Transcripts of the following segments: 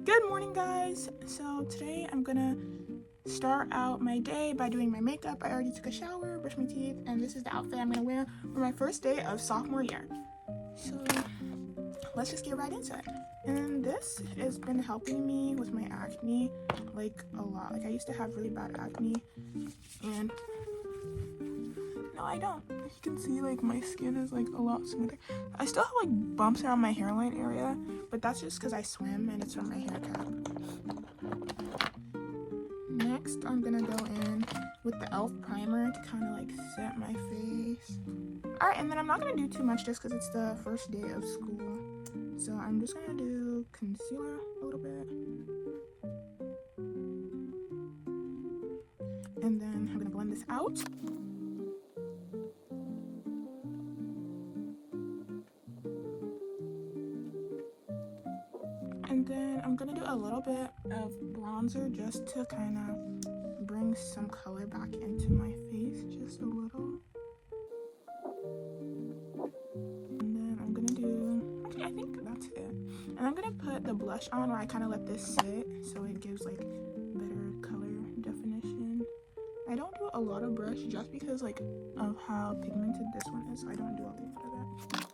Good morning, guys. So today I'm gonna start out my day by doing my makeup. I already took a shower, brushed my teeth, and this is the outfit I'm gonna wear for my first day of sophomore year. So let's just get right into it. And this has been helping me with my acne like a lot. Like I used to have really bad acne, and no, I don't. You can see like my skin is like a lot smoother. I still have like bumps around my hairline area, but that's just because I swim and it's from my hair cap. Next, I'm gonna go in with the e.l.f. primer to kind of like set my face. Alright, and then I'm not gonna do too much just because it's the first day of school. So I'm just gonna do concealer a little bit. And then I'm gonna blend this out. And then I'm gonna do a little bit of bronzer just to kind of bring some color back into my face, just a little. And then I'm gonna do, actually I think that's it. And I'm gonna put the blush on where I kind of let this sit so it gives like better color definition. I don't do a lot of brush just because like of how pigmented this one is, so I don't do a lot of that.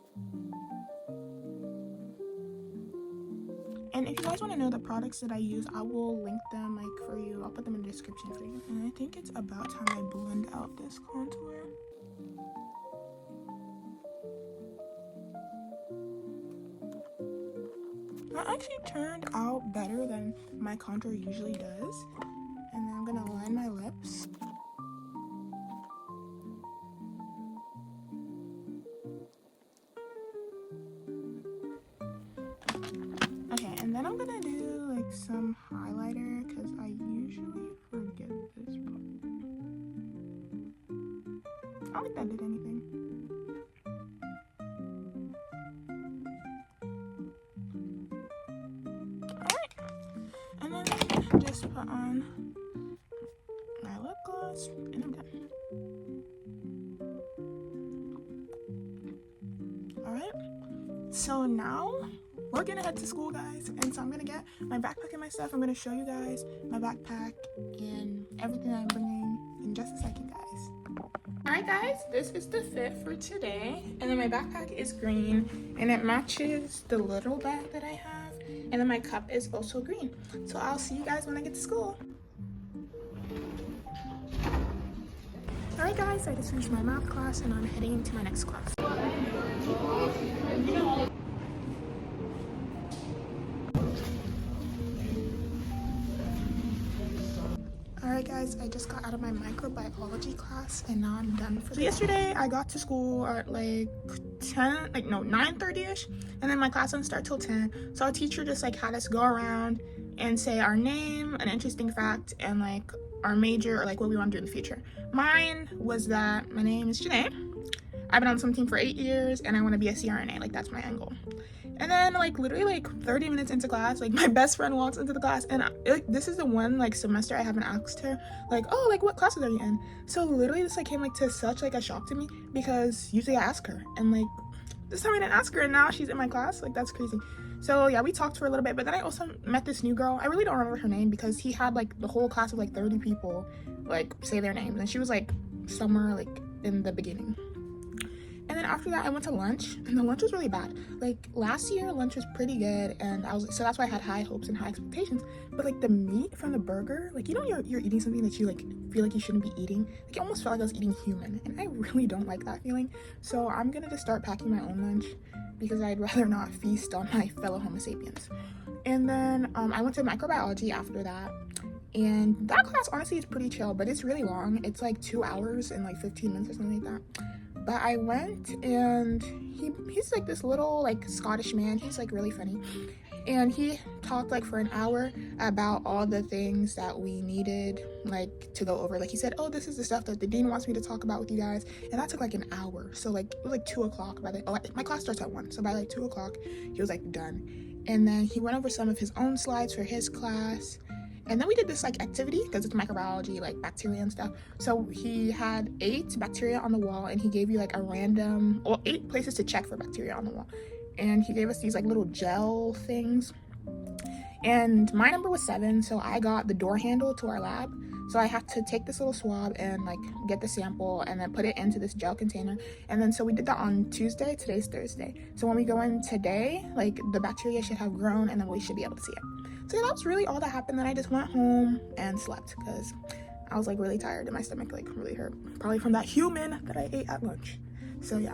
And if you guys want to know the products that I use, I will link them like for you. I'll put them in the description for you. And I think it's about time I blend out this contour. That actually turned out better than my contour usually does. And then I'm going to line my lips. Okay, and then I'm gonna do like some highlighter because I usually forget this part. I don't think that did anything. Alright, and then just put on my lip gloss and I'm done. Alright, so now we're gonna head to school, guys, and so I'm gonna get my backpack and my stuff. I'm gonna show you guys my backpack and everything I'm bringing in just a second, guys. Alright guys, this is the fit for today, and then my backpack is green and it matches the little bag that I have, and then my cup is also green. So I'll see you guys when I get to school. Alright guys, I just finished my math class and I'm heading into my next class. Alright guys, I just got out of my microbiology class and now I'm done for. So yesterday I got to school at like 9:30ish, and then my class didn't start till 10. So our teacher just like had us go around and say our name, an interesting fact, and like our major or like what we want to do in the future. Mine was that my name is Janae. I've been on some team for 8 years and I want to be a CRNA, like that's my end goal. And then like literally like 30 minutes into class, like my best friend walks into the class, and like this is the one like semester I haven't asked her like, oh, like what classes are you in? So literally this like came like to such like a shock to me because usually I ask her, and like this time I didn't ask her and now she's in my class. Like that's crazy. So yeah, we talked for a little bit, but then I also met this new girl. I really don't remember her name because he had like the whole class of like 30 people like say their names, and she was like somewhere like in the beginning. And then after that I went to lunch, and the lunch was really bad. Like last year lunch was pretty good, and so that's why I had high hopes and high expectations. But like the meat from the burger, like you know you're eating something that you like feel like you shouldn't be eating. Like it almost felt like I was eating human, and I really don't like that feeling. So I'm gonna just start packing my own lunch because I'd rather not feast on my fellow Homo sapiens. And then I went to microbiology after that. And that class honestly is pretty chill, but it's really long. It's like 2 hours and like 15 minutes or something like that. But I went, and he's like this little like Scottish man. He's like really funny, and he talked like for an hour about all the things that we needed like to go over. Like he said, oh, this is the stuff that the dean wants me to talk about with you guys, and that took like an hour. So like it was like 2 o'clock by the my class starts at 1, so by like 2 o'clock he was like done. And then he went over some of his own slides for his class. And then we did this like activity because it's microbiology, like bacteria and stuff. So he had 8 bacteria on the wall, and he gave you like a random, or 8 places to check for bacteria on the wall. And he gave us these like little gel things. and my number was 7, so I got the door handle to our lab. So I have to take this little swab and like get the sample and then put it into this gel container. And then so we did that on Tuesday. Today's Thursday. So when we go in today, like the bacteria should have grown and then we should be able to see it. So yeah, that was really all that happened. Then I just went home and slept because I was like really tired and my stomach like really hurt, probably from that human that I ate at lunch. So yeah.